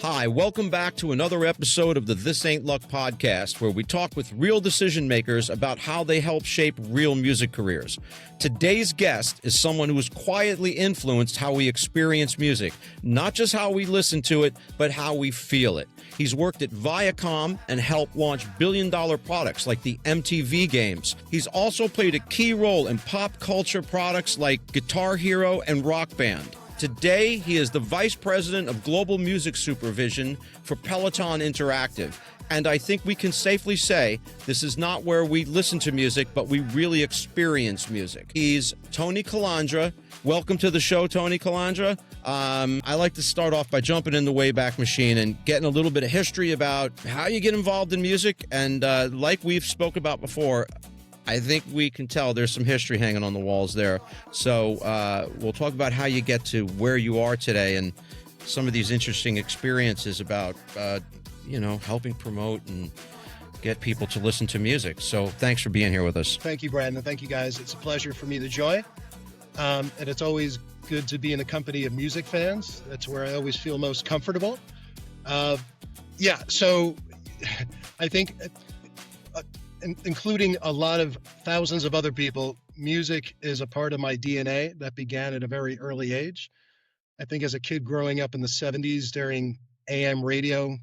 Hi, welcome back to another episode of the This Ain't Luck podcast, where we talk with real decision makers about how they help shape real music careers. Today's guest is someone who has quietly influenced how we experience music, not just how we listen to it, but how we feel it. He's worked at Viacom and helped launch billion-dollar products like the MTV games. He's also played a key role in pop culture products like Guitar Hero and Rock Band. Today, he is the Vice President of Global Music Supervision for Peloton Interactive. And I think we can safely say this is not where we listen to music, but we really experience music. He's Tony Calandra. Welcome to the show, Tony Calandra. I like to start off by jumping in the Wayback Machine and getting a little bit of history about how you get involved in music. And like we've spoke about before, I think we can tell there's some history hanging on the walls there. So we'll talk about how you get to where you are today and some of these interesting experiences about, helping promote and get people to listen to music. So thanks for being here with us. Thank you, Brandon. Thank you, guys. It's a pleasure for me to join. And it's always good to be in the company of music fans. That's where I always feel most comfortable. So I think... including a lot of thousands of other people, music is a part of my DNA that began at a very early age. I think as a kid growing up in the 70s during AM radio,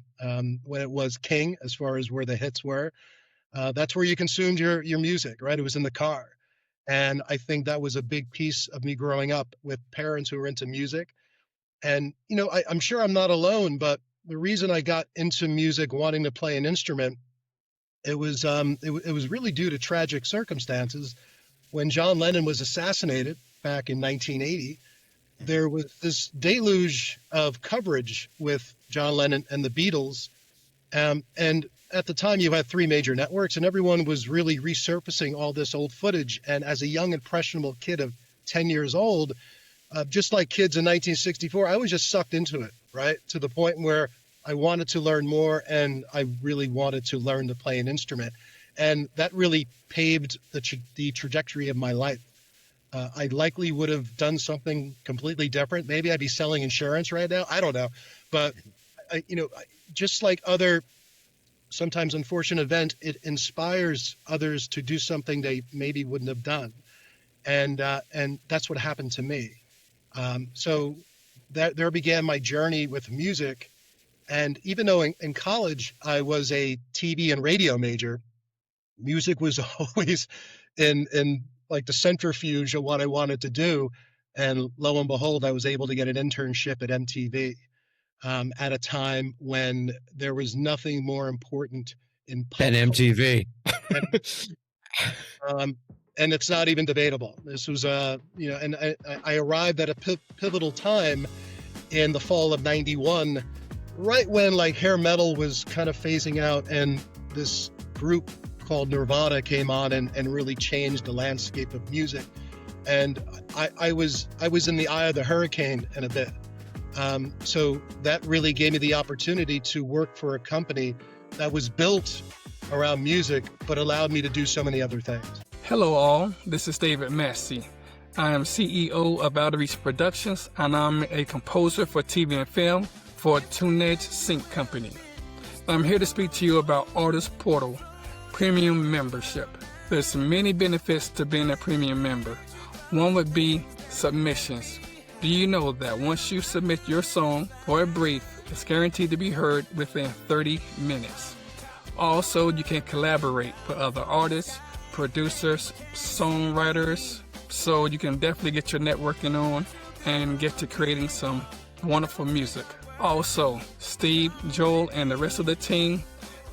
when it was king as far as where the hits were, that's where you consumed your music, right? It was in the car. And I think that was a big piece of me growing up with parents who were into music. And, I'm sure I'm not alone, but the reason I got into music, wanting to play an instrument, it was really due to tragic circumstances. When John Lennon was assassinated back in 1980, there was this deluge of coverage with John Lennon and the Beatles. And at the time, you had three major networks, and everyone was really resurfacing all this old footage. And as a young, impressionable kid of 10 years old, just like kids in 1964, I was just sucked into it, right? To the point where I wanted to learn more, and I really wanted to learn to play an instrument. And that really paved the trajectory of my life. I likely would have done something completely different. Maybe I'd be selling insurance right now. I don't know. But, just like other sometimes unfortunate events, it inspires others to do something they maybe wouldn't have done. And that's what happened to me. So there began my journey with music. And even though in college I was a TV and radio major, music was always in like the centrifuge of what I wanted to do. And lo and behold, I was able to get an internship at MTV at a time when there was nothing more important in pop than MTV. And it's not even debatable. This was and I arrived at a pivotal time in the fall of '91. Right when like hair metal was kind of phasing out, and this group called Nirvana came on and really changed the landscape of music. And I was in the eye of the hurricane in a bit. So that really gave me the opportunity to work for a company that was built around music, but allowed me to do so many other things. Hello all, this is David Massey. I am CEO of Outreach Productions, and I'm a composer for TV and film for TuneEdge Sync Company. I'm here to speak to you about Artist Portal Premium Membership. There's many benefits to being a premium member. One would be submissions. Do you know that once you submit your song or a brief, it's guaranteed to be heard within 30 minutes? Also, you can collaborate with other artists, producers, songwriters, so you can definitely get your networking on and get to creating some wonderful music. Also, Steve, Joel, and the rest of the team,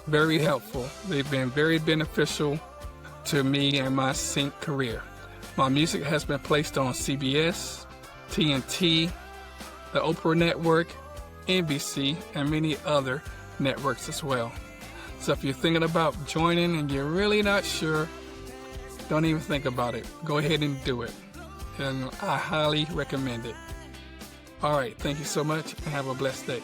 very helpful. They've been very beneficial to me and my sync career. My music has been placed on CBS, TNT, the Oprah Network, NBC, and many other networks as well. So if you're thinking about joining and you're really not sure, don't even think about it. Go ahead and do it. And I highly recommend it. All right, thank you so much, and have a blessed day.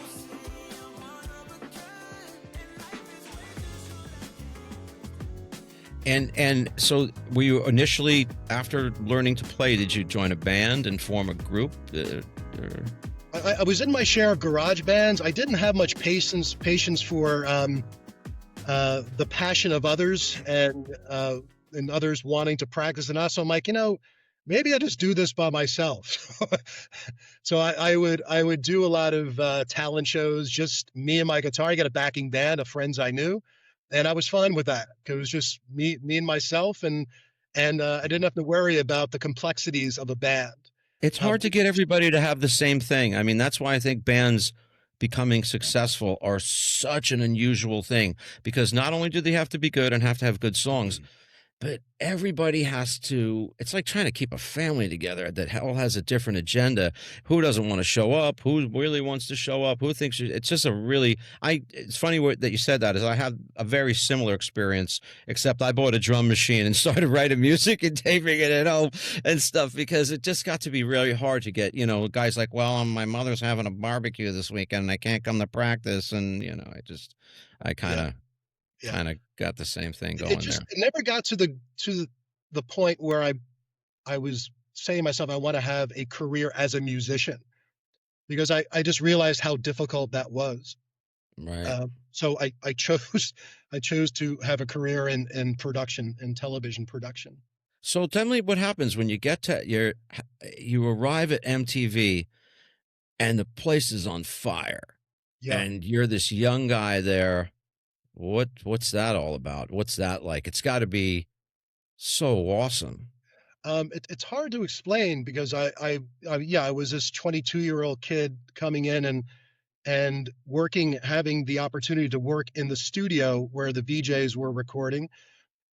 And so were you initially, after learning to play, did you join a band and form a group? I was in my share of garage bands. I didn't have much patience for the passion of others and others wanting to practice and us. So I'm like, maybe I just do this by myself. So I would do a lot of talent shows, just me and my guitar. I got a backing band of friends I knew, and I was fine with that because it was just me and myself, and I didn't have to worry about the complexities of a band. It's hard to get everybody to have the same thing. I mean, that's why I think bands becoming successful are such an unusual thing, because not only do they have to be good and have to have good songs, but everybody has to, it's like trying to keep a family together that all has a different agenda. Who doesn't want to show up? Who really wants to show up? Who thinks it's just it's funny that you said that, is I had a very similar experience, except I bought a drum machine and started writing music and taping it at home and stuff, because it just got to be really hard to get, guys like, well, my mother's having a barbecue this weekend and I can't come to practice. And, I kind of got the same thing going there. It never got to the point where I was saying to myself, I want to have a career as a musician, because I just realized how difficult that was. Right. So I chose to have a career in production, in television production. So tell me what happens when you get to you arrive at MTV and the place is on fire. Yeah. And you're this young guy there. What's that all about? What's that like? It's got to be so awesome. It's hard to explain, because I was this 22-year-old kid coming in and working, having the opportunity to work in the studio where the VJs were recording.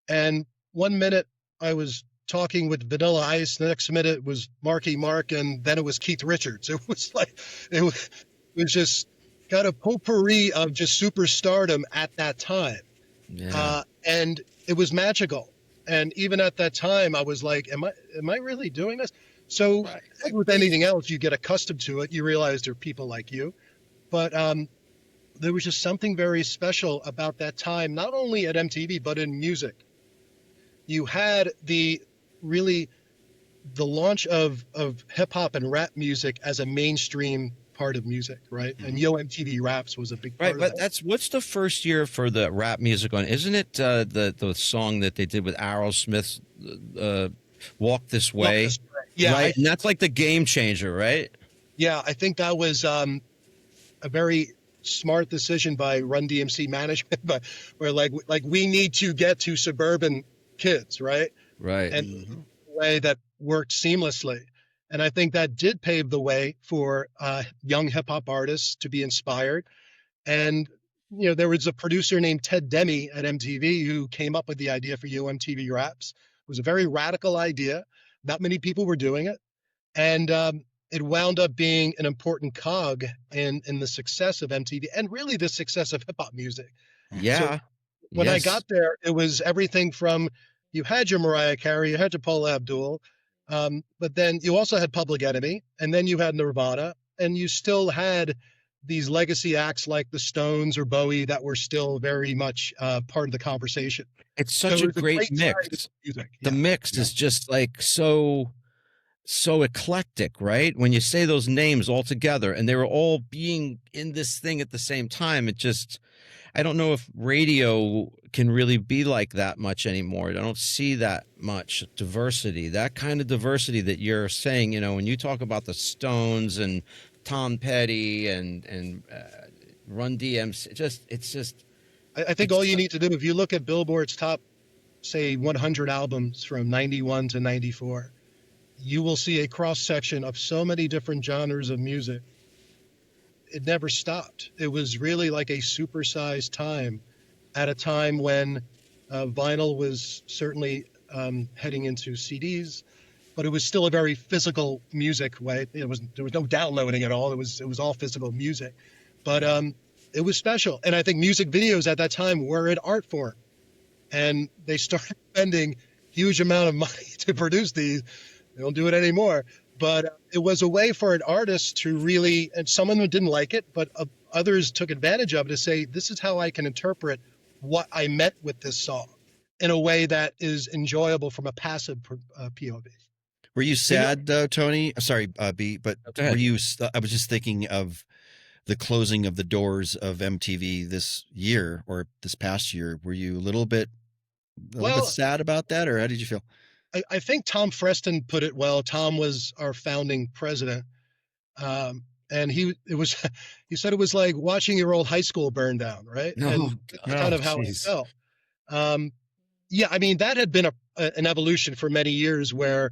And one minute I was talking with Vanilla Ice, the next minute it was Marky Mark, and then it was Keith Richards. It was like, it was just got a potpourri of just superstardom at that time. Yeah. And it was magical. And even at that time, I was like, am I really doing this? So right. With anything else, you get accustomed to it. You realize there are people like you. But there was just something very special about that time, not only at MTV, but in music. You had the launch of hip hop and rap music as a mainstream part of music, right? And Yo MTV Raps was a big part of that. But what's the first year for the rap music on? Isn't it the song that they did with Aerosmith, Walk This Way? Yeah. Right? And that's like the game changer, right? Yeah, I think that was a very smart decision by Run DMC management, but where like we need to get to suburban kids, right? Right. And a way that worked seamlessly. And I think that did pave the way for young hip hop artists to be inspired. And, there was a producer named Ted Demme at MTV who came up with the idea for Yo MTV Raps. It was a very radical idea. Not many people were doing it. And it wound up being an important cog in the success of MTV and really the success of hip hop music. Yeah. So when I got there, it was everything from, you had your Mariah Carey, you had your Paula Abdul, but then you also had Public Enemy, and then you had Nirvana, and you still had these legacy acts like the Stones or Bowie that were still very much part of the conversation. It's such a great mix. The mix is just like so eclectic, right? When you say those names all together and they were all being in this thing at the same time, I don't know if radio can really be like that much anymore. I don't see that much diversity, that kind of diversity that you're saying, when you talk about the Stones and Tom Petty and Run DMC, I think all you need to do, if you look at Billboard's top, say 100 albums from 91 to 94, you will see a cross section of so many different genres of music. It never stopped. It was really like a supersized time at a time when vinyl was certainly heading into CDs, but it was still a very physical music way. There was no downloading at all. It was all physical music, but it was special. And I think music videos at that time were an art form, and they started spending huge amount of money to produce these. They don't do it anymore. But it was a way for an artist to really, and some of them didn't like it, but others took advantage of it to say, this is how I can interpret what I meant with this song in a way that is enjoyable from a passive POV. Were you You know, sad, Tony? Sorry, B, but Go ahead. were you? I was just thinking of the closing of the doors of MTV this year or this past year. Were you a little bit well, sad about that, or how did you feel? I think Tom Freston put it well. Tom was our founding president. And he said it was like watching your old high school burn down, right? No, And that's Oh, kind of how I jeez. felt. Um, yeah, I mean, that had been an evolution for many years where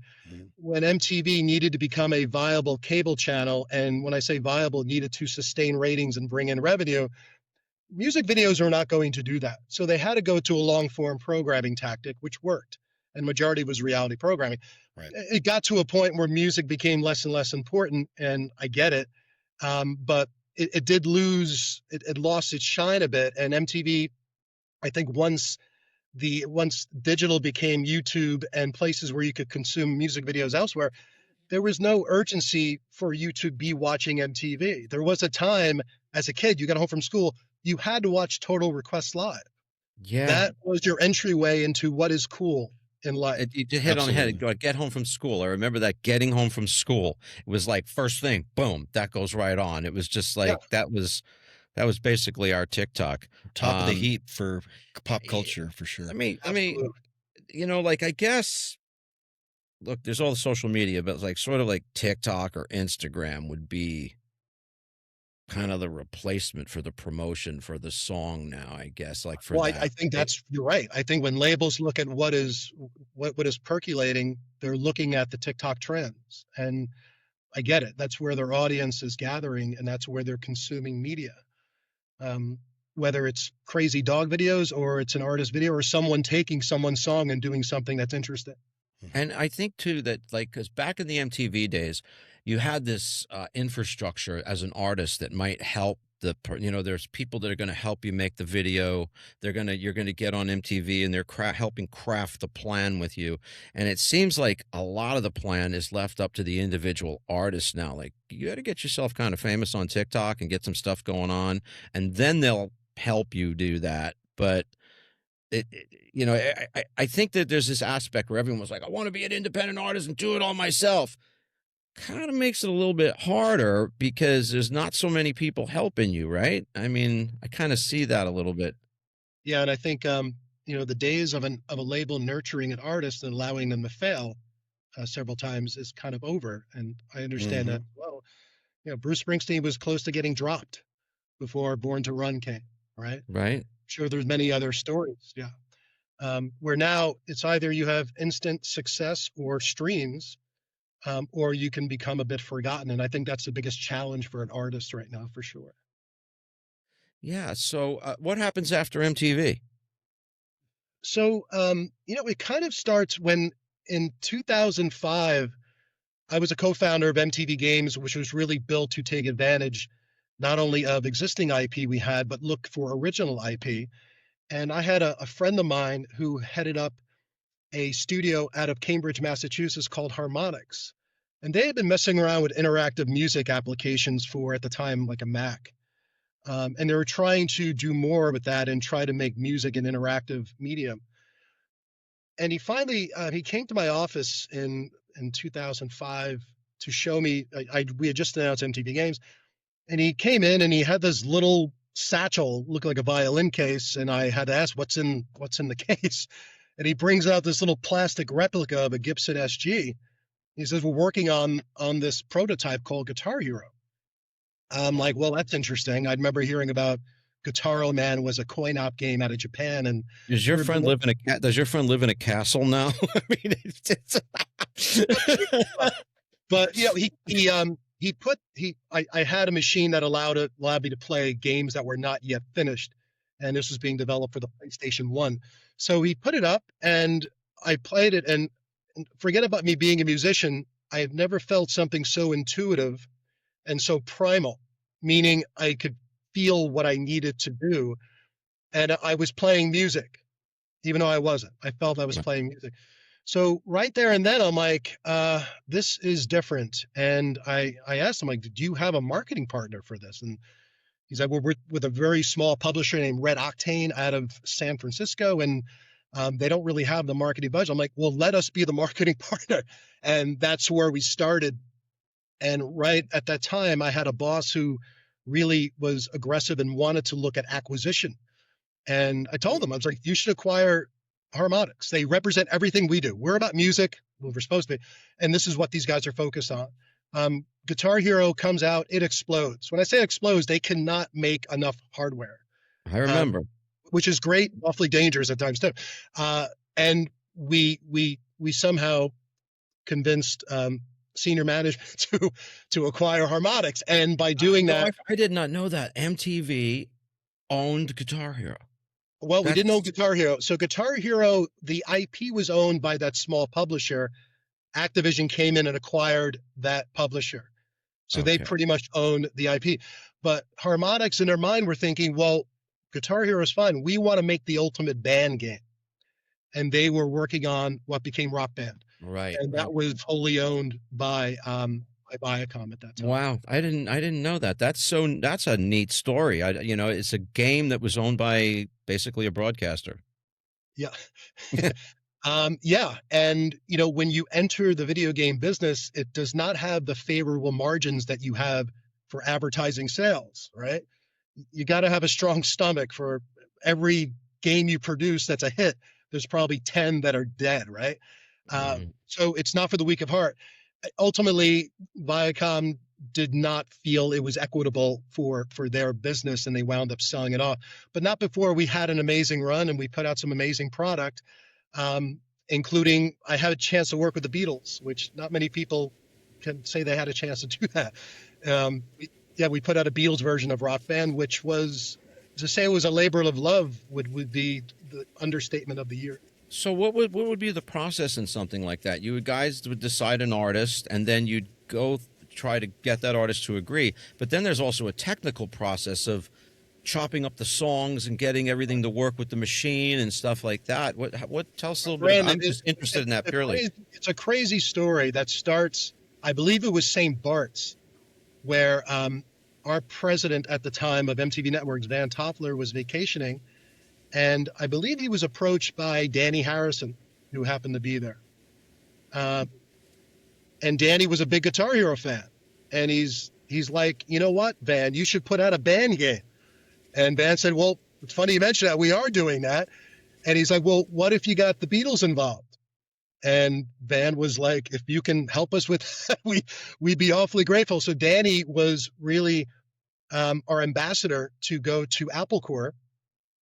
when MTV needed to become a viable cable channel, and when I say viable, needed to sustain ratings and bring in revenue, music videos are not going to do that. So they had to go to a long form programming tactic, which worked. And majority was reality programming. Right. It got to a point where music became less and less important, and I get it. But it did lose, it lost its shine a bit. And MTV, I think once digital became YouTube and places where you could consume music videos elsewhere, there was no urgency for you to be watching MTV. There was a time as a kid, you got home from school, you had to watch Total Request Live. yeah. That was your entryway into what is cool in life. You just hit on the head. Absolutely. Get home from school. I remember that getting home from school. It was like first thing, boom, that goes right on. It was just like that was basically our TikTok. Top of the heap for pop culture, for sure. I mean, Absolutely. like I guess, look, there's all the social media, but like sort of like TikTok or Instagram would be kind of the replacement for the promotion for the song now, I guess. Like for Well, that. I think you're right. I think when labels look at what is percolating, they're looking at the TikTok trends. And I get it. That's where their audience is gathering, and that's where they're consuming media. Whether it's crazy dog videos or it's an artist video or someone taking someone's song and doing something that's interesting. And I think too that like, because back in the MTV days, you had this infrastructure as an artist that might help there's people that are going to help you make the video. You're going to get on MTV and they're helping craft the plan with you. And it seems like a lot of the plan is left up to the individual artist now. Like you got to get yourself kind of famous on TikTok and get some stuff going on, and then they'll help you do that. But I think that there's this aspect where everyone was like, I want to be an independent artist and do it all myself. Kind of makes it a little bit harder because there's not so many people helping you, right? I mean, I kind of see that a little bit. Yeah, and I think the days of a label nurturing an artist and allowing them to fail several times is kind of over. And I understand that. Well, Bruce Springsteen was close to getting dropped before Born to Run came, right? Right. Sure, there's many other stories. Yeah. Where now it's either you have instant success or streams, or you can become a bit forgotten. And I think that's the biggest challenge for an artist right now, for sure. Yeah. So what happens after MTV? So, it kind of starts when in 2005, I was a co-founder of MTV Games, which was really built to take advantage not only of existing IP we had, but look for original IP. And I had a friend of mine who headed up a studio out of Cambridge, Massachusetts called Harmonix. And they had been messing around with interactive music applications for, at the time, like a Mac. And they were trying to do more with that and try to make music an interactive medium. And he finally, he came to my office in 2005 to show me, we had just announced MTV Games, and he came in and he had this little satchel, looked like a violin case, and I had to ask, what's in the case? And he brings out this little plastic replica of a Gibson SG. He says, we're working on this prototype called Guitar Hero. I'm like, well, that's interesting. I remember hearing about Guitar Man was a coin-op game out of Japan. And Does your friend live in a castle now? I mean, but I had a machine that allowed me to play games that were not yet finished, and this was being developed for the PlayStation 1. So he put it up, and I played it, and forget about me being a musician, I have never felt something so intuitive and so primal, meaning I could feel what I needed to do, and I was playing music, even though I wasn't. I felt I was playing music. So right there and then, I'm like, this is different. And I asked him, like, do you have a marketing partner for this? And he's like, well, we're with a very small publisher named Red Octane out of San Francisco. And They don't really have the marketing budget. I'm like, well, let us be the marketing partner. And that's where we started. And right at that time, I had a boss who really was aggressive and wanted to look at acquisition. And I told them, I was like, you should acquire Harmonics. They represent everything we do. We're about music, well, we're supposed to be, and this is what these guys are focused on. Guitar Hero comes out, it explodes. When I say explodes, they cannot make enough hardware. I remember. Which is great, awfully dangerous at times too. And we somehow convinced senior management to acquire Harmonics, and by doing that, I did not know that MTV owned Guitar Hero. Well, we didn't own Guitar Hero. So Guitar Hero, the IP was owned by that small publisher. Activision came in and acquired that publisher. So they pretty much owned the IP. But Harmonics, in their mind, were thinking, well, Guitar Hero is fine. We want to make the ultimate band game. And they were working on what became Rock Band. Right. And that was wholly owned by Viacom at that time. Wow, I didn't know that. That's a neat story. It's a game that was owned by basically a broadcaster. Yeah. Yeah. And, when you enter the video game business, it does not have the favorable margins that you have for advertising sales, right? You got to have a strong stomach. For every game you produce that's a hit, there's probably 10 that are dead, right? So it's not for the weak of heart. Ultimately, Viacom did not feel it was equitable for their business, and they wound up selling it off. But not before we had an amazing run and we put out some amazing product, including I had a chance to work with the Beatles, which not many people can say they had a chance to do that. We put out a Beatles version of Rock Band, which was, to say it was a labor of love would be the understatement of the year. So what would be the process in something like that? You guys would decide an artist, and then you'd go try to get that artist to agree. But then there's also a technical process of chopping up the songs and getting everything to work with the machine and stuff like that. What tell us a little bit? I'm just interested in that purely. It's a crazy story that starts, I believe it was St. Bart's, where our president at the time of MTV Networks, Van Toffler, was vacationing. And I believe he was approached by Danny Harrison, who happened to be there. And Danny was a big Guitar Hero fan. And he's like, you know what, Van, you should put out a band game. And Van said, well, it's funny you mention that. We are doing that. And he's like, well, what if you got the Beatles involved? And Van was like, if you can help us with that, we'd be awfully grateful. So Danny was really our ambassador to go to Apple Corps,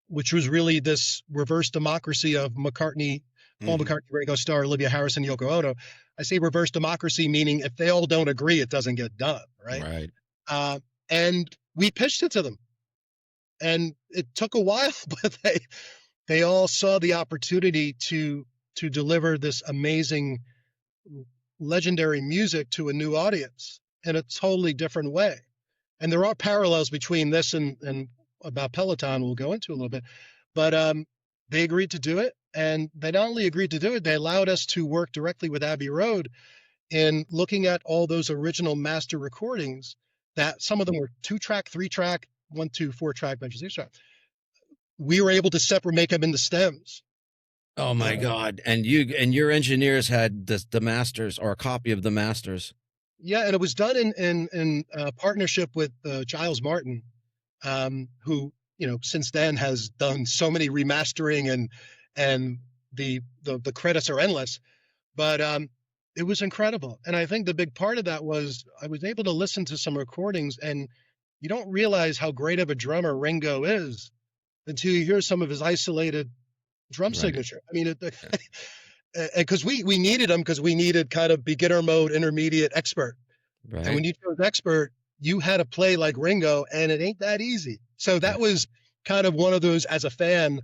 which was really this reverse democracy of McCartney, Paul McCartney, Ringo Starr, Olivia Harrison, Yoko Ono. I say reverse democracy, meaning if they all don't agree, it doesn't get done, right? Right. And we pitched it to them. And it took a while, but they all saw the opportunity to deliver this amazing, legendary music to a new audience in a totally different way. And there are parallels between this and about Peloton we'll go into a little bit, but they agreed to do it. And they not only agreed to do it, they allowed us to work directly with Abbey Road in looking at all those original master recordings that some of them were 2-track, 3-track, 1, 2, 4-track, bunch of 6-track. We were able to make them into stems. Oh my God. And your engineers had the masters, or a copy of the masters. Yeah. And it was done in partnership with Giles Martin, who, since then has done so many remastering, and the credits are endless, but it was incredible. And I think the big part of that was I was able to listen to some recordings, and you don't realize how great of a drummer Ringo is until you hear some of his isolated drum signature. I mean, because we needed him, because we needed kind of beginner mode, intermediate, expert. Right. And when you chose expert, you had to play like Ringo, and it ain't that easy. So that was kind of one of those, as a fan,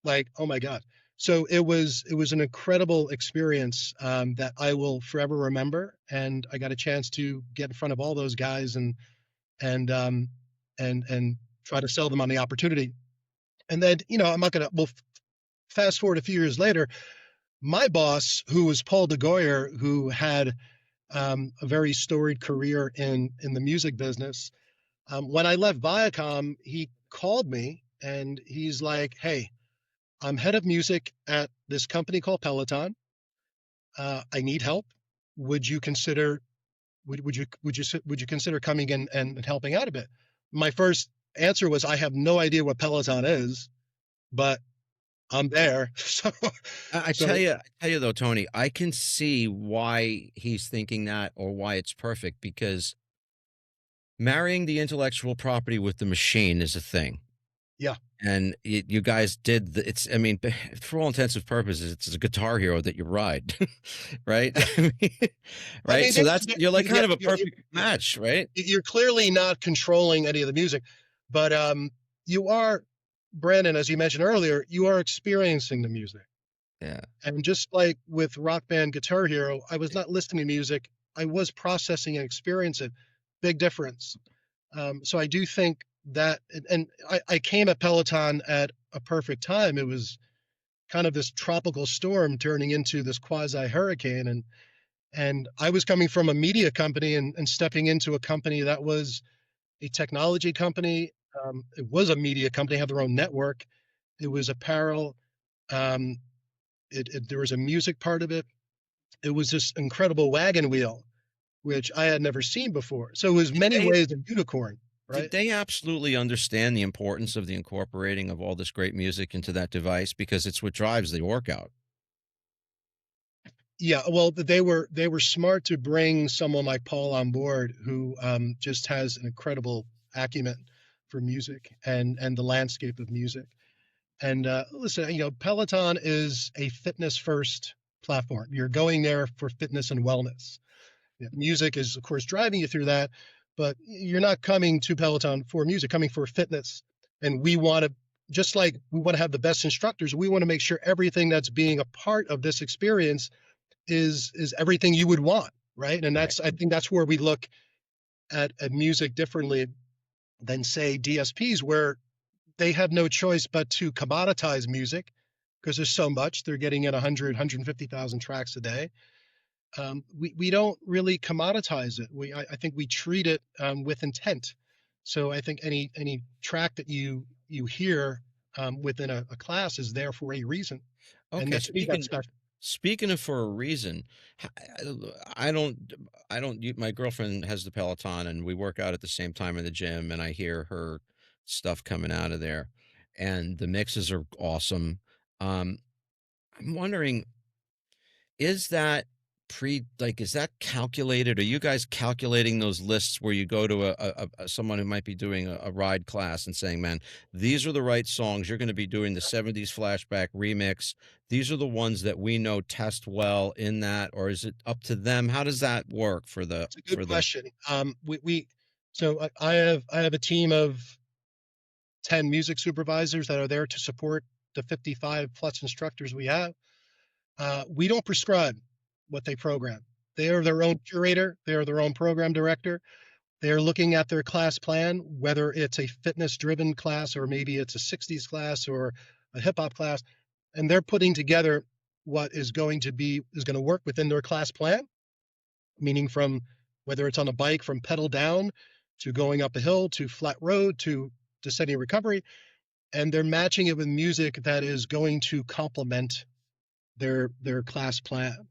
like, oh my God. So it was an incredible experience that I will forever remember. And I got a chance to get in front of all those guys and try to sell them on the opportunity. And then, we'll fast forward a few years later, my boss, who was Paul DeGoyer, who had a very storied career in the music business. When I left Viacom, he called me and he's like, hey, I'm head of music at this company called Peloton. I need help. Would you consider would you consider coming in and helping out a bit? My first answer was I have no idea what Peloton is, but I'm there. I So tell you though, Tony, I can see why he's thinking that or why it's perfect because marrying the intellectual property with the machine is a thing. yeah, And you guys did it's I mean for all intents purposes it's a Guitar Hero that you ride. Right. yeah. I Right, mean, so that's you're like kind yeah, of a perfect match, right? you're clearly not controlling any of the music, but you are, Brandon, as you mentioned earlier, you are experiencing the music. Yeah. And just like with Rock Band Guitar Hero, I was not listening to music, I was processing and experiencing. Big difference. So I do think that, and I came at Peloton at a perfect time. It was kind of this tropical storm turning into this quasi hurricane, and I was coming from a media company and stepping into a company that was a technology company. It was a media company, had their own network. It was apparel. Um, there was a music part of it. It was this incredible wagon wheel, which I had never seen before. So it was many They ways a unicorn, did right? they absolutely understand the importance of the incorporating of all this great music into that device because it's what drives the workout? Yeah, well, they were smart to bring someone like Paul on board, who just has an incredible acumen for music and the landscape of music. And listen, Peloton is a fitness first platform. You're going there for fitness and wellness. Yeah, music is, of course, driving you through that, but you're not coming to Peloton for music, coming for fitness. And we want to, just like we want to have the best instructors, we want to make sure everything that's being a part of this experience is everything you would want, right? And Right. I think that's where we look at music differently than, say, DSPs, where they have no choice but to commoditize music because there's so much. They're getting at 100, 150,000 tracks a day. We don't really commoditize it. I think we treat it with intent. So I think any track that you hear within a class is there for a reason, and Okay, that to me that's special. speaking of for a reason, I don't my girlfriend has the Peloton and we work out at the same time in the gym and I hear her stuff coming out of there and the mixes are awesome. Um, I'm wondering, is that is that calculated? Are you guys calculating those lists where you go to someone who might be doing a ride class and saying, man, these are the right songs. You're going to be doing the 70s flashback remix. These are the ones that we know test well in that, or is it up to them? How does that work for It's a good the question. So I have a team of 10 music supervisors that are there to support the 55 plus instructors we have. We don't prescribe what they program. They are their own curator. They are their own program director. They are looking at their class plan, whether it's a fitness driven class or maybe it's a 60s class or a hip hop class, and they're putting together what is going to work within their class plan, meaning from whether it's on a bike from pedal down to going up a hill to flat road to descending recovery, and they're matching it with music that is going to complement their class plan.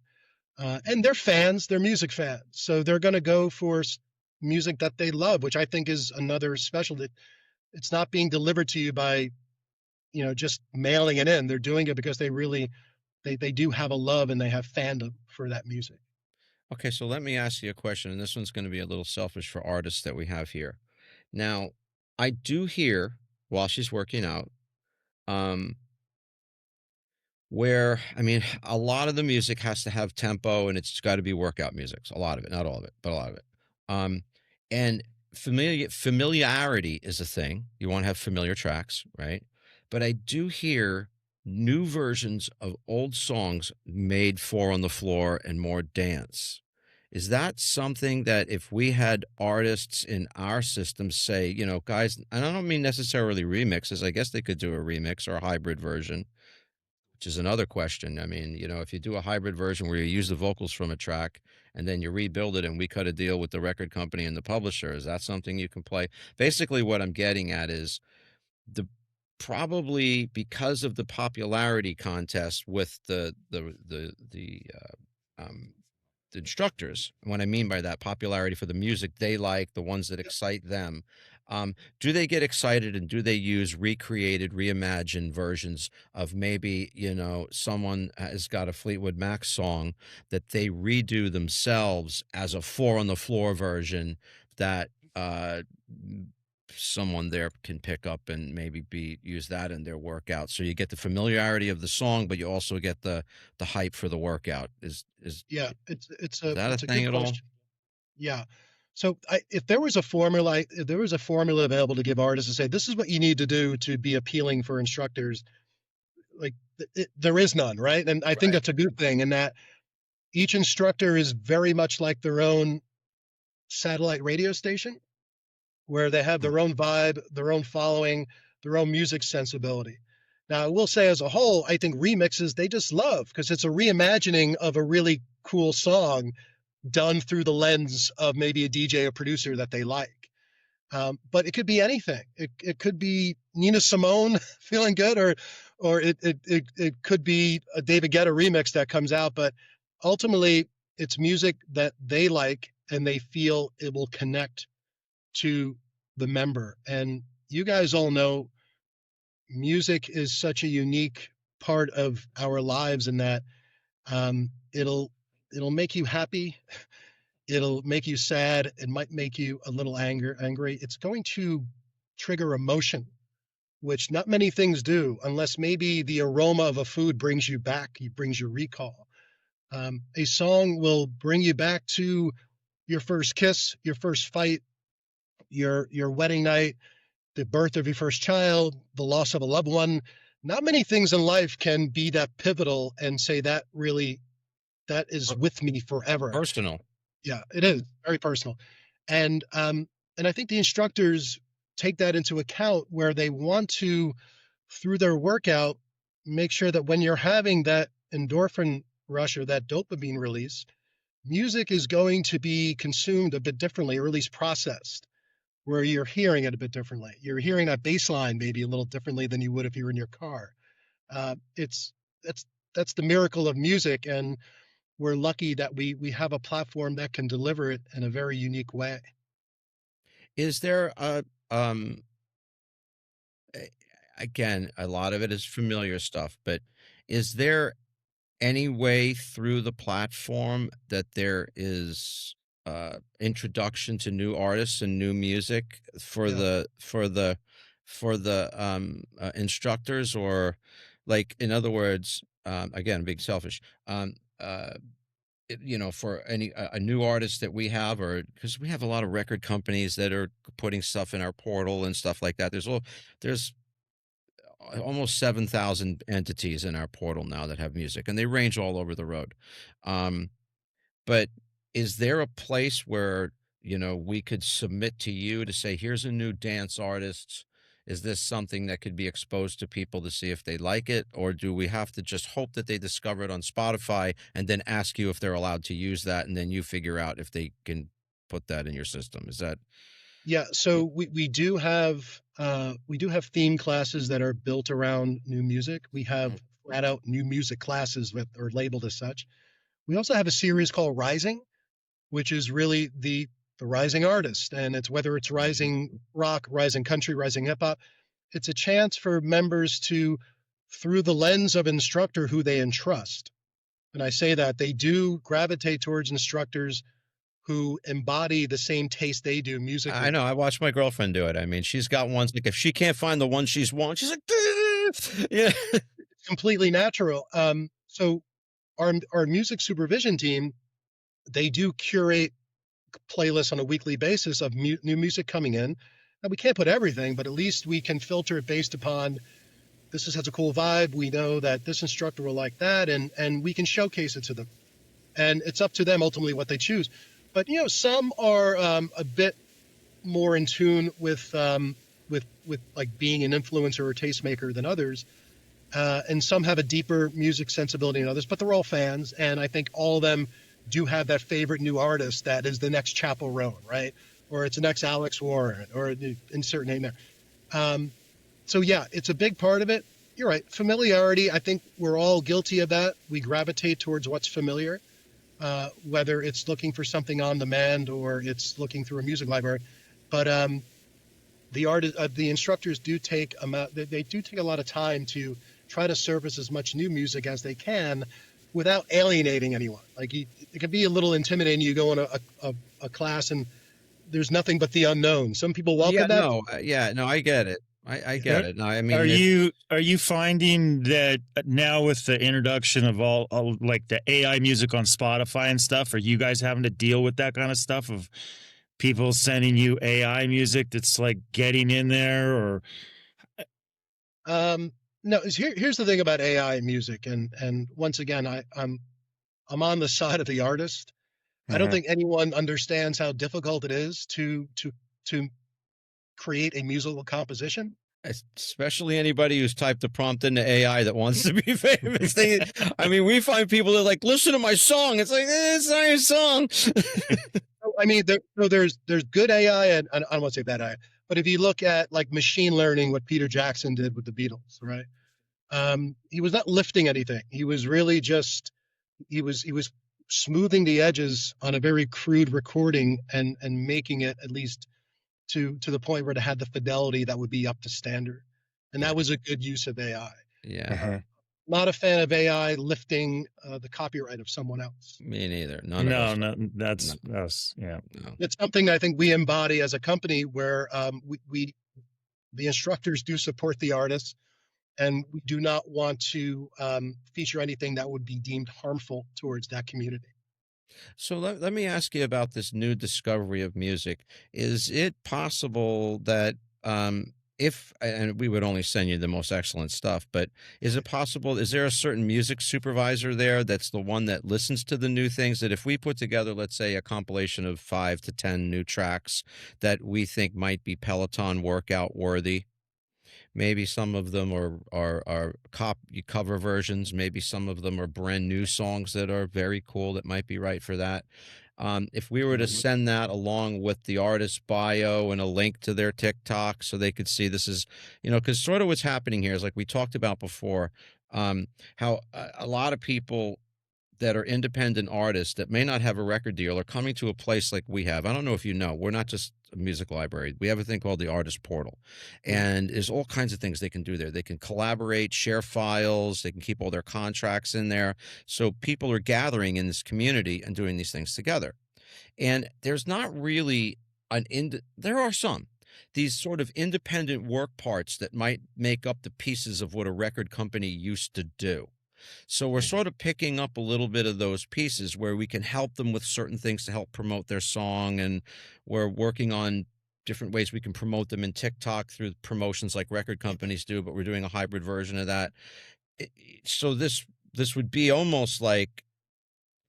And they're fans, they're music fans, so they're going to go for music that they love, which I think is another special. That it's not being delivered to you by just mailing it in. They're doing it because they do have a love and they have fandom for that music. Okay, so let me ask you a question, and this one's going to be a little selfish for artists that we have here. Now, I do hear while she's working out, um, where I mean, a lot of the music has to have tempo and it's got to be workout music. So a lot of it, not all of it, but a lot of it. Um, and familiarity is a thing. You want to have familiar tracks, right? But I do hear new versions of old songs made for on the floor and more dance. Is that something that if we had artists in our system say, guys, and I don't mean necessarily remixes, I guess they could do a remix or a hybrid version, which is another question. I mean, if you do a hybrid version where you use the vocals from a track and then you rebuild it and we cut a deal with the record company and the publisher, is that something you can play? Basically, what I'm getting at is the probably because of the popularity contest with um, the instructors. What I mean by that, popularity for the music they like, the ones that excite them. Do they get excited and do they use recreated, reimagined versions of maybe, someone has got a Fleetwood Mac song that they redo themselves as a four on the floor version that someone there can pick up and maybe use that in their workout. So you get the familiarity of the song, but you also get the hype for the workout. Yeah, it's That a a thing good at all? question. Yeah. So if there was a formula, available to give artists to say, this is what you need to do to be appealing for instructors, like there is none, right? And I think Right. that's a good thing in that each instructor is very much like their own satellite radio station, where they have Mm. their own vibe, their own following, their own music sensibility. Now, I will say as a whole, I think remixes they just love because it's a reimagining of a really cool song done through the lens of maybe a DJ or producer that they like. But it could be anything. It could be Nina Simone feeling good, or it could be a David Guetta remix that comes out. But ultimately, it's music that they like and they feel it will connect to the member. And you guys all know music is such a unique part of our lives in that it'll make you happy, it'll make you sad, it might make you a little angry. It's going to trigger emotion, which not many things do, unless maybe the aroma of a food brings you back, brings you recall. A song will bring you back to your first kiss, your first fight, your wedding night, the birth of your first child, the loss of a loved one. Not many things in life can be that pivotal and say that is with me forever. Personal. Yeah, it is very personal. And I think the instructors take that into account where they want to, through their workout, make sure that when you're having that endorphin rush or that dopamine release, music is going to be consumed a bit differently, or at least processed, where you're hearing it a bit differently. You're hearing that bass line maybe a little differently than you would if you were in your car. It's that's the miracle of music, and we're lucky that we have a platform that can deliver it in a very unique way. Is there again, a lot of it is familiar stuff, but is there any way through the platform that there is introduction to new artists and new music for Yeah. the instructors, or like, in other words, again, being selfish, for a new artist that we have, or because we have a lot of record companies that are putting stuff in our portal and stuff like that. There's almost 7,000 entities in our portal now that have music, and they range all over the road. Um, but is there a place where, we could submit to you to say, here's a new dance artist? Is this something that could be exposed to people to see if they like it? Or do we have to just hope that they discover it on Spotify and then ask you if they're allowed to use that, and then you figure out if they can put that in your system? Is that? Yeah, so we do have theme classes that are built around new music. We have flat out new music classes that are labeled as such. We also have a series called Rising, which is really the rising artist, and it's whether it's rising rock, rising country, rising hip hop. It's a chance for members to, through the lens of instructor who they entrust, and I say that they do gravitate towards instructors who embody the same taste they do I musically. know. I watched my girlfriend do it. I mean, she's got ones like, if she can't find the one she's want, she's like, yeah. It's completely natural. So our music supervision team, they do curate playlists on a weekly basis of new music coming in. Now we can't put everything, but at least we can filter it based upon has a cool vibe. We know that this instructor will like that, and we can showcase it to them. And it's up to them ultimately what they choose. But some are a bit more in tune with like being an influencer or tastemaker than others. And some have a deeper music sensibility than others, but they're all fans. And I think all of them do have that favorite new artist that is the next Chappell Roan, right? Or it's the next Alex Warren, or insert name there. So yeah, it's a big part of it. You're right. Familiarity, I think we're all guilty of that. We gravitate towards what's familiar, whether it's looking for something on demand or it's looking through a music library. But the instructors do take they do take a lot of time to try to surface as much new music as they can without alienating anyone. Like it can be a little intimidating. You go in a class and there's nothing but the unknown. Some people welcome that. No, I get it. I get it. No, I mean, are you finding that now with the introduction of all like the AI music on Spotify and stuff, are you guys having to deal with that kind of stuff of people sending you AI music that's like getting in there? Or no, here's the thing about AI music, and once again, I'm on the side of the artist. I don't think anyone understands how difficult it is to create a musical composition. Especially anybody who's typed a prompt into AI that wants to be famous. I mean, we find people that are like, listen to my song. It's like, it's not your song. I mean, there's good AI and I don't want to say bad AI, but if you look at like machine learning, what Peter Jackson did with the Beatles, right? He was not lifting anything. He was really just he was smoothing the edges on a very crude recording and making it at least to the point where it had the fidelity that would be up to standard. And that was a good use of AI. Yeah. Not a fan of AI lifting the copyright of someone else. Me neither. That's us. Yeah. No. It's something I think we embody as a company where we the instructors do support the artists, and we do not want to feature anything that would be deemed harmful towards that community. So let me ask you about this new discovery of music. Is it possible that if, and we would only send you the most excellent stuff, but is it possible, is there a certain music supervisor there that's the one that listens to the new things, that if we put together, let's say, a compilation of 5 to 10 new tracks that we think might be Peloton workout worthy? Maybe some of them are cover versions. Maybe some of them are brand new songs that are very cool that might be right for that. If we were to send that along with the artist's bio and a link to their TikTok so they could see this is, because sort of what's happening here is like we talked about before, how a lot of people that are independent artists that may not have a record deal are coming to a place like we have. I don't know if you know, we're not just a music library. We have a thing called the Artist Portal. And there's all kinds of things they can do there. They can collaborate, share files, they can keep all their contracts in there. So people are gathering in this community and doing these things together. And there's not really there are some, these sort of independent work parts that might make up the pieces of what a record company used to do. So we're sort of picking up a little bit of those pieces where we can help them with certain things to help promote their song. And we're working on different ways we can promote them in TikTok through promotions like record companies do, but we're doing a hybrid version of that. So this would be almost like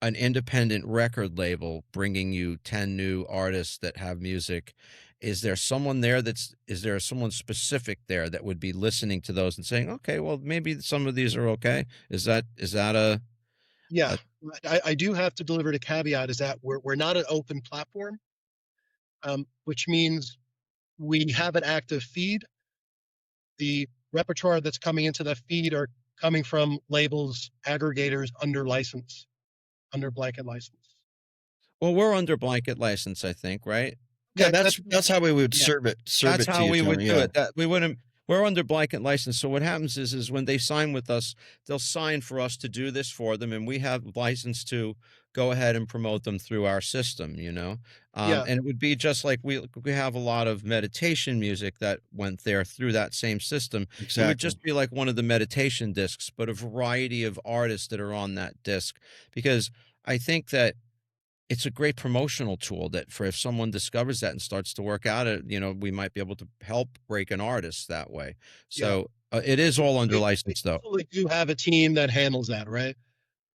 an independent record label bringing you 10 new artists that have music. Is there someone there is there someone specific there that would be listening to those and saying, okay, well, maybe some of these are okay? Is that Yeah, I do have to deliver the caveat is that we're not an open platform, which means we have an active feed. The repertoire that's coming into that feed are coming from labels, aggregators under license, under blanket license. Well, we're under blanket license, I think, right? Yeah, that's how we would serve it. That's how we would do it. We wouldn't. We're under blanket license. So what happens is when they sign with us, they'll sign for us to do this for them, and we have license to go ahead and promote them through our system. And it would be just like we have a lot of meditation music that went there through that same system. Exactly. It would just be like one of the meditation discs, but a variety of artists that are on that disc, because I think that it's a great promotional tool that for if someone discovers that and starts to work out it, we might be able to help break an artist that way. So it is all under license, though. We do have a team that handles that, right?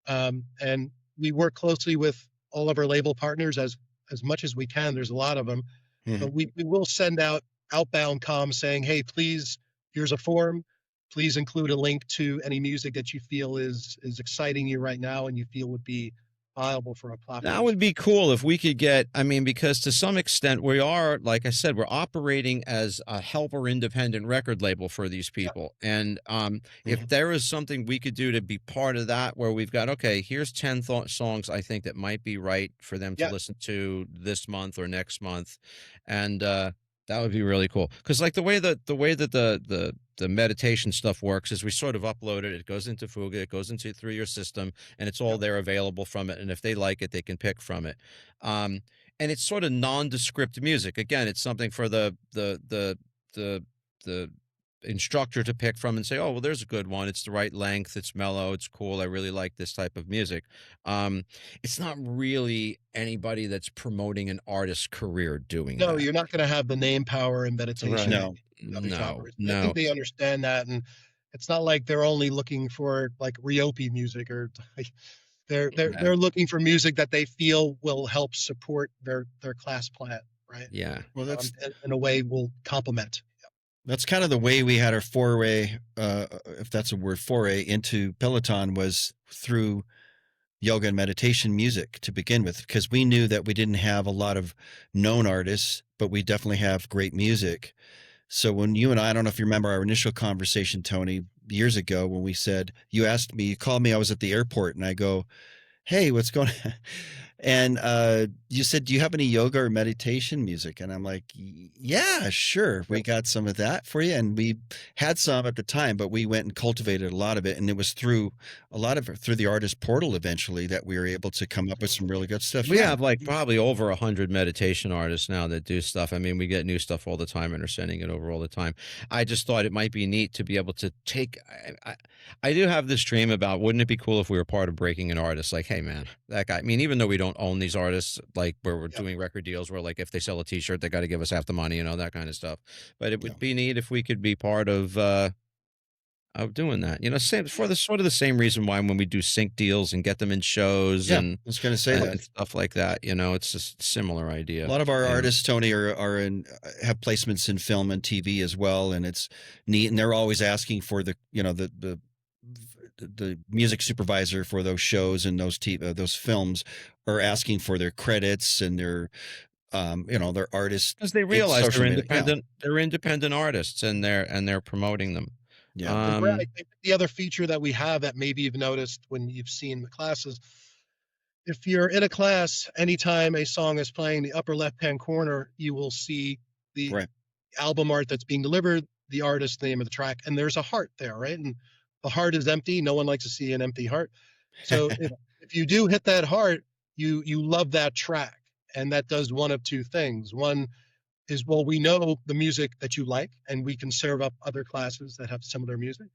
And we work closely with all of our label partners as much as we can. There's a lot of them, but we will send out outbound comms saying, hey, please, here's a form. Please include a link to any music that you feel is exciting you right now and you feel would be viable for a platform. That would be cool if we could get, I mean, because to some extent we are, like I said, we're operating as a helper independent record label for these people. And if there is something we could do to be part of that, where we've got, okay, here's 10 songs I think that might be right for them to listen to this month or next month. And that would be really cool. Because like the way that the meditation stuff works is we sort of upload it. It goes into Fuga. It goes into through your system, and it's all there available from it. And if they like it, they can pick from it. And it's sort of nondescript music. Again, it's something for the instructor to pick from and say, oh, well, there's a good one. It's the right length. It's mellow. It's cool. I really like this type of music. It's not really anybody that's promoting an artist's career doing No, that. you're not going to have the name power and meditation. No. I think they understand that. And it's not like they're only looking for like Ryopi music, or like, they're looking for music that they feel will help support their class plan, right? Yeah. Well, that's in a way will complement. That's kind of the way we had our foray, if that's a word, foray into Peloton, was through yoga and meditation music to begin with, because we knew that we didn't have a lot of known artists, but we definitely have great music. So when you and I don't know if you remember our initial conversation, Tony, years ago, when we said, you asked me, you called me, I was at the airport, and I go, hey, what's going on? And you said, do you have any yoga or meditation music? And I'm like, yeah, sure. We got some of that for you. And we had some at the time, but we went and cultivated a lot of it. And it was through the artist portal eventually that we were able to come up with some really good stuff. We have like probably over 100 meditation artists now that do stuff. I mean, we get new stuff all the time and are sending it over all the time. I just thought it might be neat to be able to take, I do have this dream about, wouldn't it be cool if we were part of breaking an artist? Like, hey man, that guy, I mean, even though we don't own these artists, like where we're doing record deals where like if they sell a t-shirt, they got to give us half the money, that kind of stuff. But it would be neat if we could be part of doing that. Same for the sort of the same reason why when we do sync deals and get them in shows and I was going to say that and stuff like that, it's just a similar idea. A lot of our artists, Tony, have placements in film and TV as well, and it's neat. And they're always asking for the music supervisor for those shows and those films are asking for their credits and their their artists, because they realize they're independent. They're independent artists, and they're promoting them. Yeah. I think the other feature that we have that maybe you've noticed when you've seen the classes, if you're in a class, anytime a song is playing, the upper left-hand corner, you will see the album art that's being delivered, the artist, the name of the track, and there's a heart there, right? And the heart is empty. No one likes to see an empty heart. So if you do hit that heart, you love that track. And that does one of two things. One is, well, we know the music that you like, and we can serve up other classes that have similar music.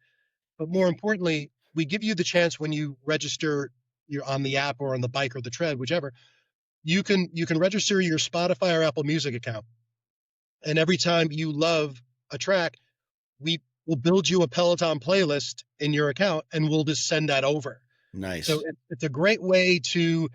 But more importantly, we give you the chance when you register, you're on the app or on the bike or the tread, whichever, you can register your Spotify or Apple Music account. And every time you love a track, we'll build you a Peloton playlist in your account, and we'll just send that over. Nice. So it's a great way to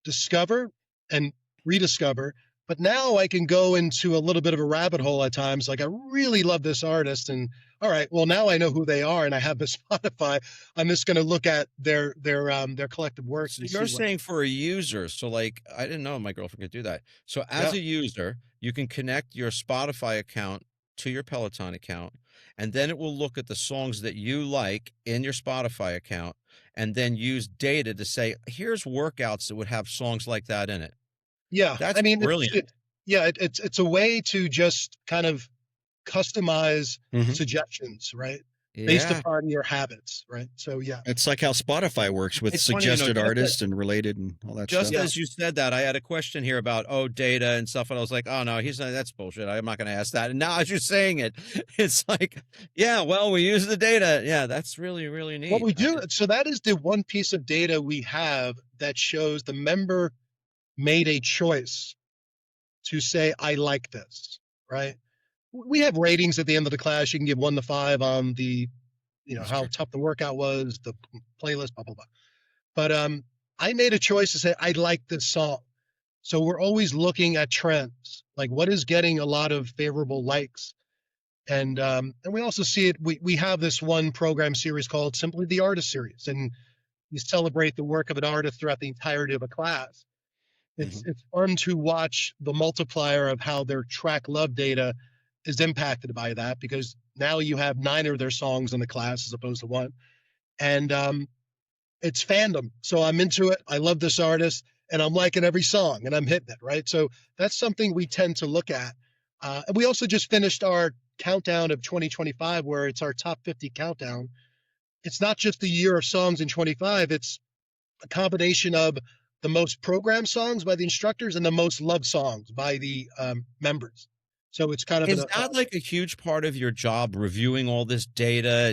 discover and rediscover. But now I can go into a little bit of a rabbit hole at times. Like, I really love this artist, and all right, well, now I know who they are, and I have the Spotify. I'm just going to look at their collective works. So you're saying for a user, so like, I didn't know my girlfriend could do that. So as a user, you can connect your Spotify account to your Peloton account, and then it will look at the songs that you like in your Spotify account, and then use data to say, here's workouts that would have songs like that in it. Yeah, that's brilliant. It's a way to just kind of customize suggestions, right? Based upon your habits, right? So it's like how Spotify works with suggested artists and related and all that stuff. Just as you said that, I had a question here about data and stuff, and I was like, oh no, that's bullshit. I'm not going to ask that. And now as you're saying it, it's like, we use the data. Yeah, that's really, really neat. What we do, so that is the one piece of data we have that shows the member made a choice to say, I like this, right? We have ratings at the end of the class. You can give 1 to 5 on the, how tough the workout was, the playlist, blah, blah, blah. But I made a choice to say, I like this song. So we're always looking at trends, like what is getting a lot of favorable likes. And we also see it, we have this one program series called simply the Artist Series. And you celebrate the work of an artist throughout the entirety of a class. It's fun to watch the multiplier of how their track love data is impacted by that, because now you have 9 of their songs in the class as opposed to 1. And it's fandom. So I'm into it. I love this artist and I'm liking every song and I'm hitting it, right? So that's something we tend to look at. And we also just finished our countdown of 2025, where it's our top 50 countdown. It's not just the year of songs in 25, it's a combination of the most programmed songs by the instructors and the most loved songs by the members. So it's kind of Is that like a huge part of your job, reviewing all this data?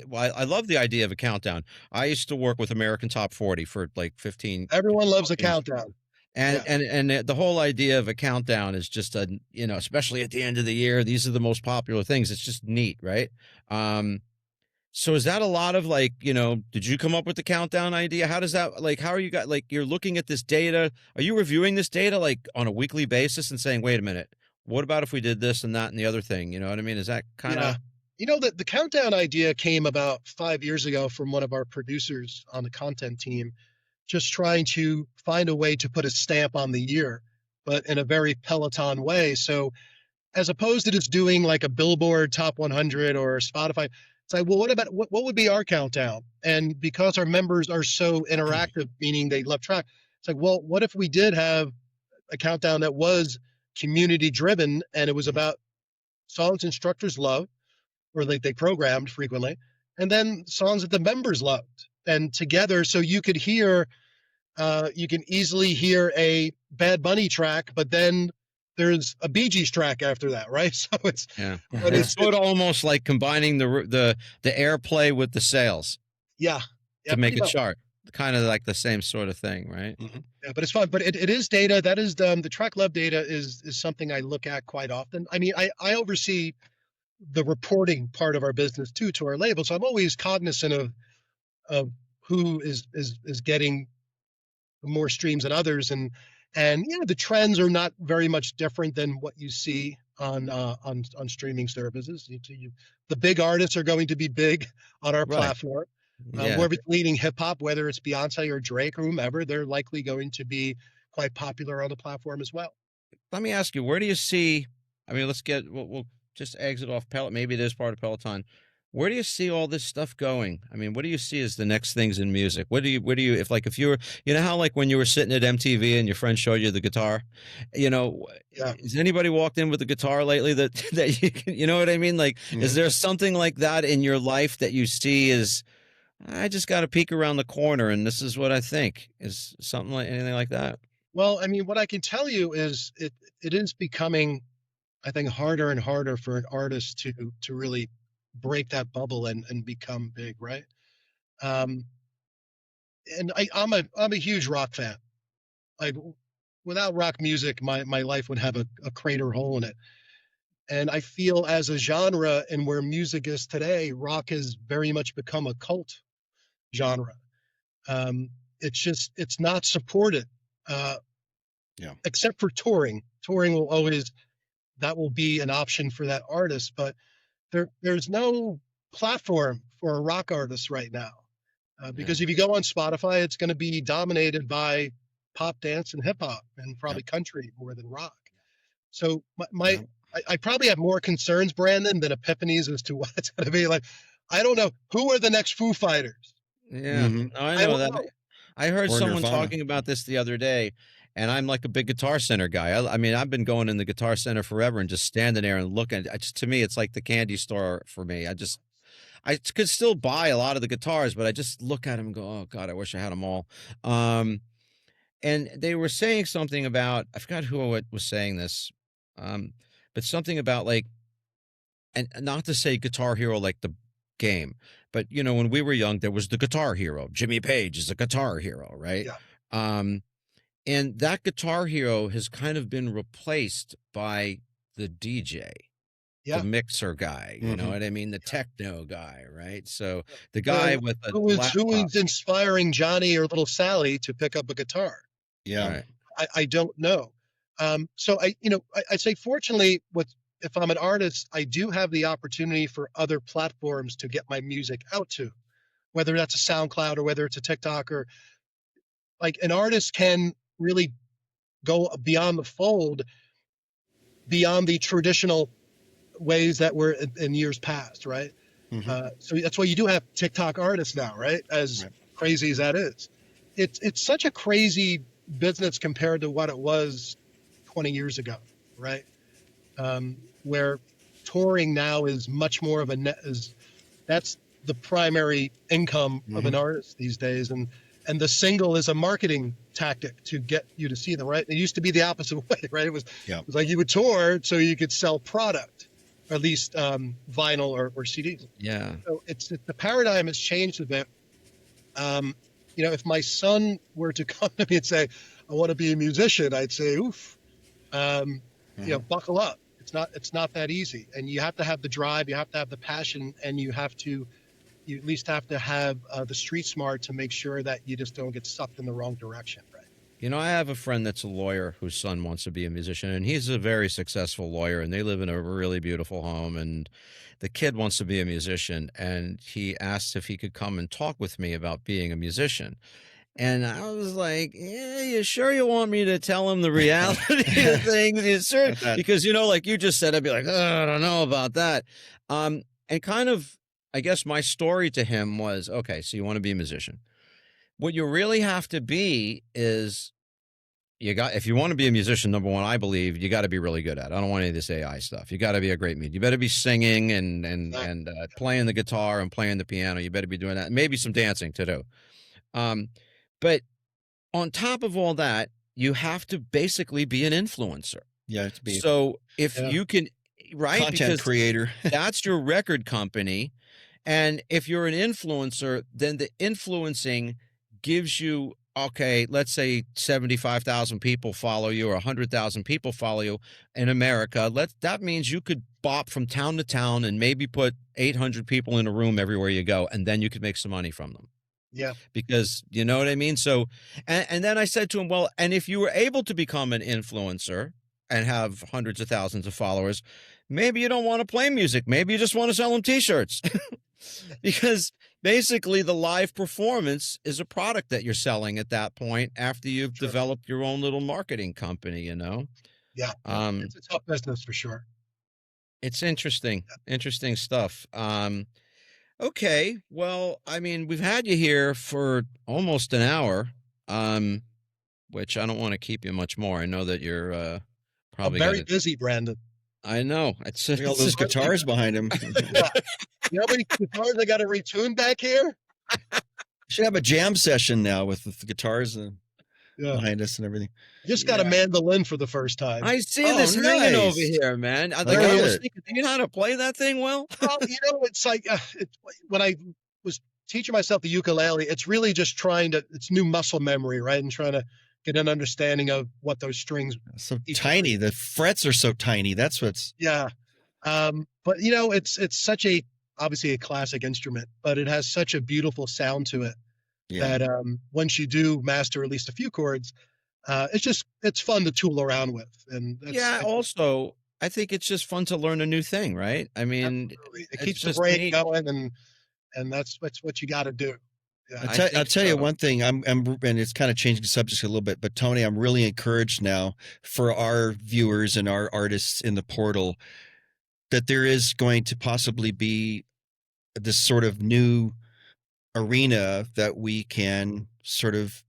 Well, I love the idea of a countdown. I used to work with American Top 40 for like 15. Everyone loves a years. countdown. And the whole idea of a countdown is just especially at the end of the year, these are the most popular things. It's just neat, right? So is that a lot of like, did you come up with the countdown idea? How does that, like, how are you guys, like, you're looking at this data? Are you reviewing this data like on a weekly basis and saying, wait a minute, what about if we did this and that and the other thing? You know what I mean? Is that kind of... The countdown idea came about 5 years ago from one of our producers on the content team, just trying to find a way to put a stamp on the year, but in a very Peloton way. So as opposed to just doing like a Billboard Top 100 or Spotify, it's like, well, what would be our countdown? And because our members are so interactive, meaning they love track, it's like, well, what if we did have a countdown that was community driven and it was about songs instructors love, or like they programmed frequently, and then songs that the members loved, and together, so you could hear, you can easily hear a Bad Bunny track, but then there's a Bee Gees track after that, right? So it's but it's sort of almost like combining the airplay with the sales, to make a chart, kind of like the same sort of thing, right? Yeah, but it's fun. But it is data. That is the track love data is something I look at quite often. I mean, I oversee the reporting part of our business too, to our label, so I'm always cognizant of who is getting more streams than others, and the trends are not very much different than what you see on streaming services. The big artists are going to be big on our platform. Whoever's leading hip hop, whether it's Beyonce or Drake or whomever, they're likely going to be quite popular on the platform as well. Let me ask you, where do you see? I mean, we'll just exit off Peloton. Maybe it is part of Peloton. Where do you see all this stuff going? I mean, what do you see as the next things in music? Where do you, if you were, how like when you were sitting at MTV and your friend showed you the guitar, has anybody walked in with a guitar lately that you can, you know what I mean? Like, is there something like that in your life that you see as, I just got to peek around the corner and this is what I think? Is something like anything like that? Well, I mean, what I can tell you is it is becoming, I think, harder and harder for an artist to really break that bubble and become big, right? And I'm a huge rock fan. Like, without rock music, my life would have a crater hole in it. And I feel as a genre and where music is today, rock has very much become a cult genre. It's not supported, except for touring. Touring will always, that will be an option for that artist, but there's no platform for a rock artist right now, because if you go on Spotify, it's going to be dominated by pop, dance, and hip hop, and probably country more than rock. So I probably have more concerns, Brandon, than epiphanies as to what it's going to be like. I don't know who are the next Foo Fighters. Yeah, I know that. I heard someone talking about this the other day. And I'm like a big Guitar Center guy. I mean, I've been going in the Guitar Center forever and just standing there and looking. To me, it's like the candy store for me. I could still buy a lot of the guitars, but I just look at them and go, oh, God, I wish I had them all. And they were saying something about, I forgot who was saying this, but something about like, and not to say Guitar Hero like the game, but, when we were young, there was the Guitar Hero. Jimmy Page is a Guitar Hero, right? Yeah. And that Guitar Hero has kind of been replaced by the DJ, the mixer guy, you know what I mean? The techno guy, right? So the guy with a who is inspiring Johnny or little Sally to pick up a guitar? Yeah. Right. I don't know. So I'd say fortunately, if I'm an artist, I do have the opportunity for other platforms to get my music out to. whether that's a SoundCloud or whether it's a TikTok, or like an artist can really go beyond the fold, beyond the traditional ways that were in years past, right? So that's why you do have TikTok artists now, right? As crazy as that is, it's such a crazy business compared to what it was 20 years ago, right? Where touring now is much more of a net, that's the primary income of an artist these days, and the single is a marketing tactic to get you to see them, right? It used to be the opposite way, right? It was like you would tour so you could sell product, or at least vinyl or CDs. Yeah. So the paradigm has changed a bit. If my son were to come to me and say, "I want to be a musician," I'd say, "Oof, buckle up. It's not that easy, and you have to have the drive, you have to have the passion, and you at least have to have the street smart to make sure that you just don't get sucked in the wrong direction, right?" I have a friend that's a lawyer whose son wants to be a musician, and he's a very successful lawyer, and they live in a really beautiful home, and the kid wants to be a musician, and he asked if he could come and talk with me about being a musician. And I was like, "Yeah, you sure you want me to tell him the reality of things? You sure?" Because, like you just said, I'd be like, "Oh, I don't know about that." And kind of, I guess my story to him was, okay, so you want to be a musician. What you really have to be is if you want to be a musician, number one, I believe you got to be really good at it. I don't want any of this AI stuff. You got to be a great musician. You better be singing and playing the guitar and playing the piano. You better be doing that. Maybe some dancing to do. But on top of all that, you have to basically be an influencer. Yeah. So if you can, right? Content creator. That's your record company. And if you're an influencer, then the influencing gives you, okay, let's say 75,000 people follow you or 100,000 people follow you in America. That means you could bop from town to town and maybe put 800 people in a room everywhere you go, and then you could make some money from them. Yeah. Because you know what I mean? So, and then I said to him, well, and if you were able to become an influencer and have hundreds of thousands of followers, maybe you don't want to play music. Maybe you just want to sell them t-shirts. Because basically the live performance is a product that you're selling at that point after you've developed your own little marketing company, Yeah. It's a tough business for sure. It's interesting stuff. Okay. Well, I mean, we've had you here for almost an hour, which I don't want to keep you much more. I know that you're probably very busy, Brandon. I know. It's all those guitars behind him. Yeah. You know how many guitars I got to retune back here? Should have a jam session now with the guitars behind us and everything. Just got a mandolin for the first time. I see this ringing over here, man. I was thinking, do you know how to play that thing well? Well, it's like when I was teaching myself the ukulele, it's really just it's new muscle memory, right? And trying to get an understanding of what those strings. So tiny. The frets are so tiny. That's what's. Yeah. But it's such obviously a classic instrument, but it has such a beautiful sound to it that once you do master at least a few chords, it's fun to tool around with. And also I think it's just fun to learn a new thing, right? I mean, it keeps the brain going, and that's what you got to do. Yeah, I'll tell you one thing. I'm and it's kind of changing the subject a little bit, but Tony, I'm really encouraged now for our viewers and our artists in the portal that there is going to possibly be this sort of new arena that we can sort of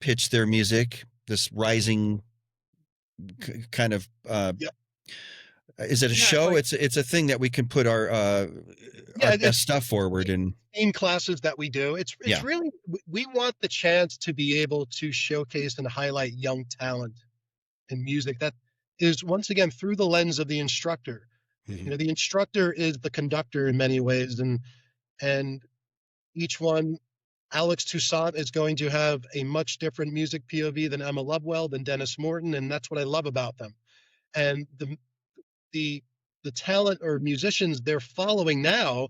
pitch their music. This rising kind of is it a show? Like, it's a thing that we can put our best stuff forward in classes that we do. It's really, we want the chance to be able to showcase and highlight young talent in music that is once again through the lens of the instructor. Mm-hmm. The instructor is the conductor in many ways, and each one, Alex Toussaint is going to have a much different music POV than Emma Lovewell, than Dennis Morton, and that's what I love about them. And the talent or musicians they're following now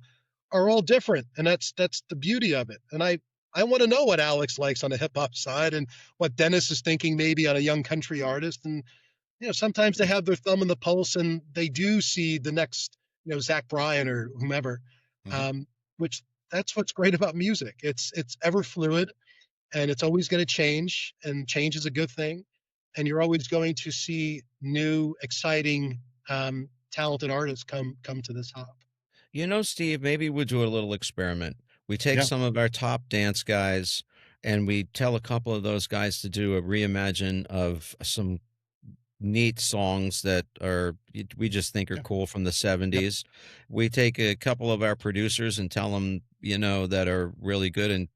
are all different, and that's the beauty of it. And I want to know what Alex likes on the hip hop side and what Dennis is thinking maybe on a young country artist. And sometimes they have their thumb on the pulse and they do see the next Zach Bryan or whomever, which that's what's great about music. It's ever fluid, and it's always going to change, and change is a good thing. And you're always going to see new, exciting, talented artists come to this hop. You know, Steve, maybe we'll do a little experiment. We take Yeah. some of our top dance guys and we tell a couple of those guys to do a reimagine of some neat songs that we just think are Yeah. cool from the 70s. We take a couple of our producers and tell them, that are really good, and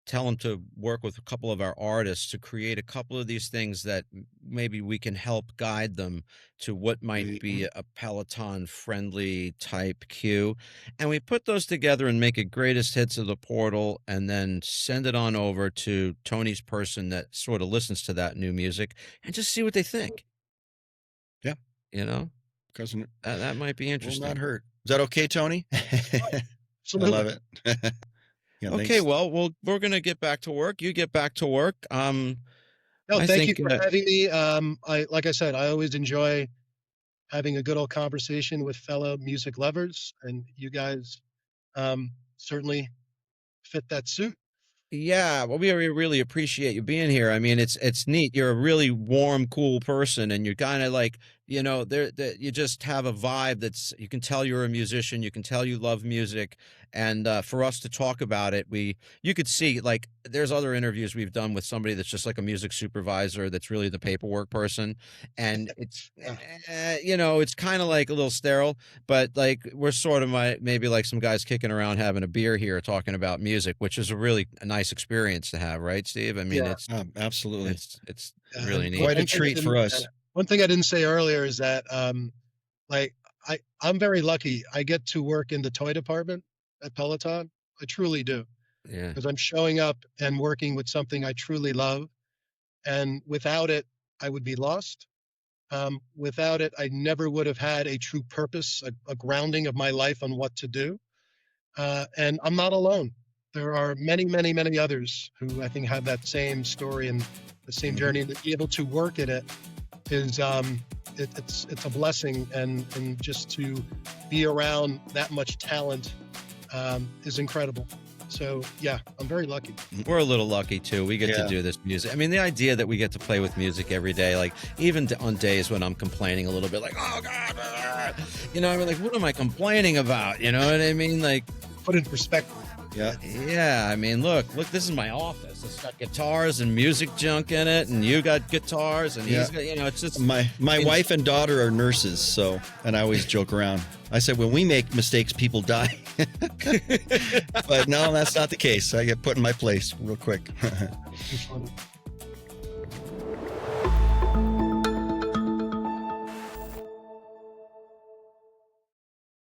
tell them to work with a couple of our artists to create a couple of these things that maybe we can help guide them to what might be a Peloton friendly type cue. And we put those together and make it greatest hits of the portal, and then send it on over to Tony's person that sort of listens to that new music and just see what they think. Yeah. Because that might be Will interesting. not hurt. Is that okay, Tony? I Absolutely. love it. Yeah, Okay, thanks. well, we're going to get back to work. You get back to work. No, I thank you think, for having me. Like I said, I always enjoy having a good old conversation with fellow music lovers, and you guys certainly fit that suit. Yeah, well, we really appreciate you being here. I mean, it's neat. You're a really warm, cool person, and you're kind of like, you just have a vibe you can tell you're a musician. You can tell you love music, and for us to talk about it, you could see, like, there's other interviews we've done with somebody that's just like a music supervisor that's really the paperwork person, and it's it's kind of like a little sterile, but like we're sort of maybe like some guys kicking around having a beer here talking about music, which is a nice experience to have, right, Steve? I mean, Yeah. Absolutely. it's really neat. Quite a treat for us. One thing I didn't say earlier is that, like, I'm very lucky. I get to work in the toy department at Peloton. I truly do, Yeah. because I'm showing up and working with something I truly love. And without it, I would be lost. Without it, I never would have had a true purpose, a grounding of my life on what to do. And I'm not alone. There are many, many, many others who I think have that same story and the same journey. And to be able to work in it is it's a blessing, and just to be around that much talent is incredible. So yeah, I'm very lucky. We're a little lucky too. We get to Yeah. do this music. I mean, the idea that we get to play with music every day, like even on days when I'm complaining a little bit, like, oh God, I'm like, what am I complaining about? You know what I mean? Like, Put in perspective. Yeah. yeah, I mean, look, this is my office. It's got guitars and music junk in it, and you got guitars, and he's got, it's just My wife and daughter are nurses, and I always joke around. I said, when we make mistakes, people die. But no, that's not the case. I get put in my place real quick. It's funny.